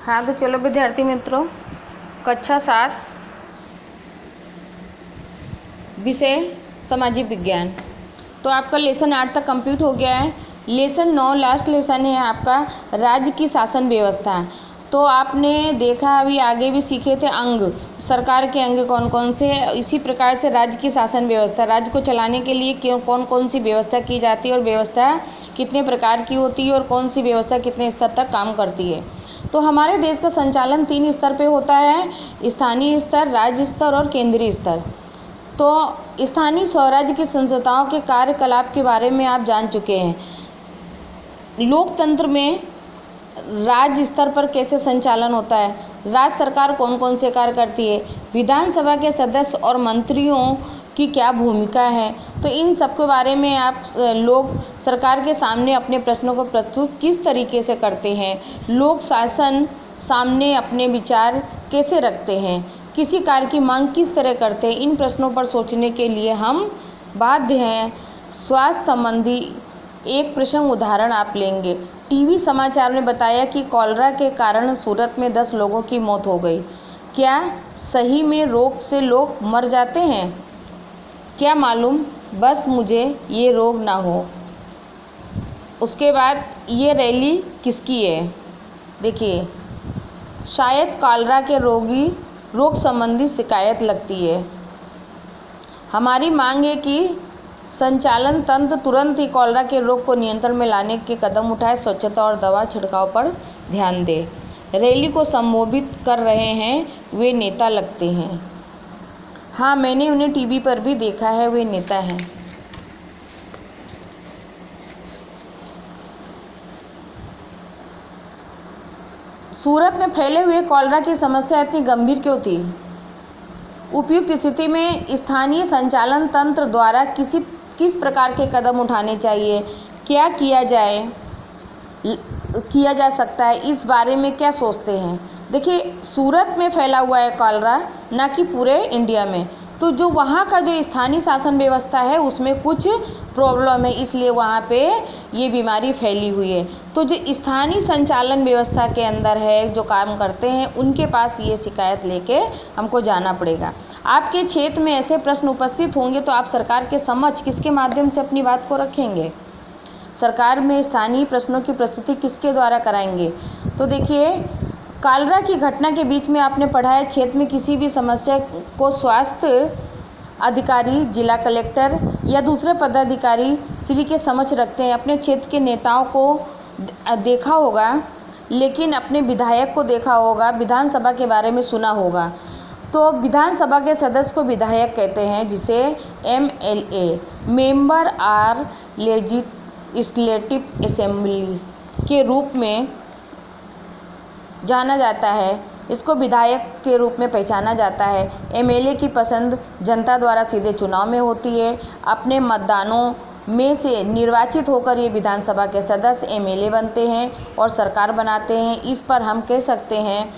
हाँ तो चलो विद्यार्थी मित्रों, कक्षा 7 विषय सामाजिक विज्ञान। तो आपका लेसन 8 तक कंप्लीट हो गया है। लेसन 9 लास्ट लेसन है आपका, राज्य की शासन व्यवस्था। तो आपने देखा अभी आगे भी सीखे थे अंग, सरकार के अंग कौन कौन से। इसी प्रकार से राज्य की शासन व्यवस्था, राज्य को चलाने के लिए क्यों कौन कौन सी व्यवस्था की जाती है और व्यवस्था कितने प्रकार की होती है और कौन सी व्यवस्था कितने स्तर तक काम करती है। तो हमारे देश का संचालन 3 स्तर पे होता है, स्थानीय स्तर, राज्य स्तर और केंद्रीय स्तर। तो स्थानीय स्वराज्य की संस्थाओं के कार्यकलाप के बारे में आप जान चुके हैं। लोकतंत्र में राज्य स्तर पर कैसे संचालन होता है, राज्य सरकार कौन कौन से कार्य करती है, विधानसभा के सदस्य और मंत्रियों की क्या भूमिका है। तो इन सब के बारे में आप लोग सरकार के सामने अपने प्रश्नों को प्रस्तुत किस तरीके से करते हैं, लोक शासन सामने अपने विचार कैसे रखते हैं, किसी कार्य की मांग किस तरह करते हैं। इन प्रश्नों पर सोचने के लिए हम बाध्य हैं। स्वास्थ्य संबंधी एक प्रश्न उदाहरण आप लेंगे। टीवी समाचार में बताया कि कॉलरा के कारण सूरत में 10 लोगों की मौत हो गई। क्या सही में रोग से लोग मर जाते हैं? क्या मालूम, बस मुझे ये रोग ना हो। उसके बाद ये रैली किसकी है? देखिए, शायद कॉलरा के रोग संबंधी शिकायत लगती है। हमारी मांग है कि संचालन तंत्र तुरंत ही कॉलरा के रोग को नियंत्रण में लाने के कदम उठाए, स्वच्छता और दवा छिड़काव पर ध्यान दे। रैली को संबोधित कर रहे हैं वे नेता लगते हैं। हाँ, मैंने उन्हें टीवी पर भी देखा है, वे नेता हैं। सूरत में फैले हुए कॉलरा की समस्या इतनी गंभीर क्यों थी? उपयुक्त स्थिति में स्थानीय संचालन तंत्र द्वारा किस प्रकार के कदम उठाने चाहिए, क्या किया जा सकता है, इस बारे में क्या सोचते हैं। देखिए, सूरत में फैला हुआ है कॉलरा, ना कि पूरे इंडिया में। तो जो वहाँ का जो स्थानीय शासन व्यवस्था है उसमें कुछ प्रॉब्लम है, इसलिए वहाँ पे ये बीमारी फैली हुई है। तो जो स्थानीय संचालन व्यवस्था के अंदर है, जो काम करते हैं, उनके पास ये शिकायत लेके हमको जाना पड़ेगा। आपके क्षेत्र में ऐसे प्रश्न उपस्थित होंगे तो आप सरकार के समक्ष किसके माध्यम से अपनी बात को रखेंगे? सरकार में स्थानीय प्रश्नों की प्रस्तुति किसके द्वारा कराएंगे? तो देखिए, कॉलरा की घटना के बीच में आपने पढ़ा है, क्षेत्र में किसी भी समस्या को स्वास्थ्य अधिकारी, जिला कलेक्टर या दूसरे पदाधिकारी श्री के समक्ष रखते हैं। अपने क्षेत्र के नेताओं को देखा होगा, लेकिन अपने विधायक को देखा होगा, विधानसभा के बारे में सुना होगा। तो विधानसभा के सदस्य को विधायक कहते हैं, जिसे MLA member are legislative assembly के रूप में जाना जाता है। इसको विधायक के रूप में पहचाना जाता है। MLA की पसंद जनता द्वारा सीधे चुनाव में होती है। अपने मतदानों में से निर्वाचित होकर ये विधानसभा के सदस्य MLA बनते हैं और सरकार बनाते हैं। इस पर हम कह सकते हैं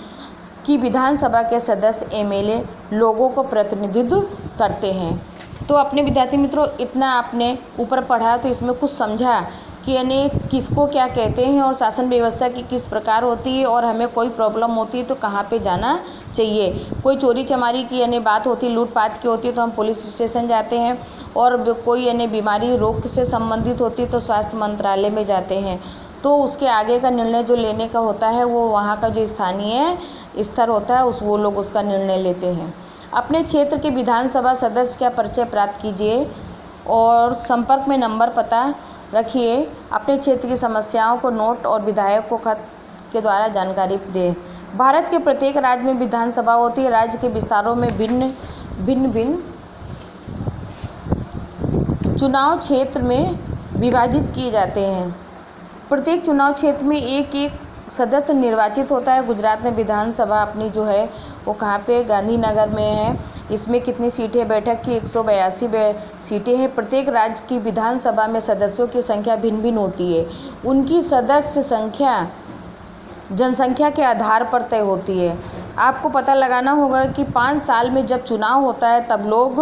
कि विधानसभा के सदस्य MLA लोगों को प्रतिनिधित्व करते हैं। तो अपने विद्यार्थी मित्रों, इतना आपने ऊपर पढ़ा तो इसमें कुछ समझा कि यानी किसको क्या कहते हैं और शासन व्यवस्था की किस प्रकार होती है, और हमें कोई प्रॉब्लम होती है तो कहाँ पे जाना चाहिए। कोई चोरी चमारी की यानी बात होती है, लूटपाट की होती है तो हम पुलिस स्टेशन जाते हैं, और कोई यानी बीमारी रोग से संबंधित होती है तो स्वास्थ्य मंत्रालय में जाते हैं। तो उसके आगे का निर्णय जो लेने का होता है वो वहाँ का जो स्थानीय स्तर होता है वो लोग उसका निर्णय लेते हैं। अपने क्षेत्र के विधानसभा सदस्य का परिचय प्राप्त कीजिए और संपर्क में नंबर पता रखिए। अपने क्षेत्र की समस्याओं को नोट और विधायक को खत के द्वारा जानकारी दें। भारत के प्रत्येक राज्य में विधानसभा होती है। राज्य के विस्तारों में भिन्न चुनाव क्षेत्र में विभाजित किए जाते हैं। प्रत्येक चुनाव क्षेत्र में एक सदस्य निर्वाचित होता है। गुजरात में विधानसभा अपनी जो है वो कहाँ पे, गांधीनगर में है। इसमें कितनी सीटें, बैठक की 182 सीटें हैं। प्रत्येक राज्य की विधानसभा में सदस्यों की संख्या भिन्न होती है। उनकी सदस्य संख्या जनसंख्या के आधार पर तय होती है। आपको पता लगाना होगा कि 5 साल में जब चुनाव होता है तब लोग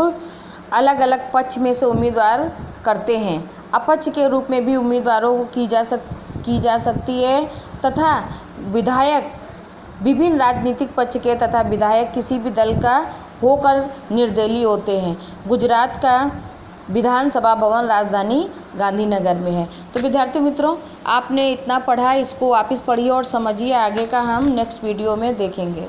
अलग अलग पक्ष में से उम्मीदवार करते हैं। अपक्ष के रूप में भी उम्मीदवारों को की जा सकती है तथा विधायक विभिन्न राजनीतिक पक्ष के तथा विधायक किसी भी दल का होकर निर्दलीय होते हैं। गुजरात का विधानसभा भवन राजधानी गांधीनगर में है। तो विद्यार्थी मित्रों, आपने इतना पढ़ा, इसको वापस पढ़िए और समझिए। आगे का हम नेक्स्ट वीडियो में देखेंगे।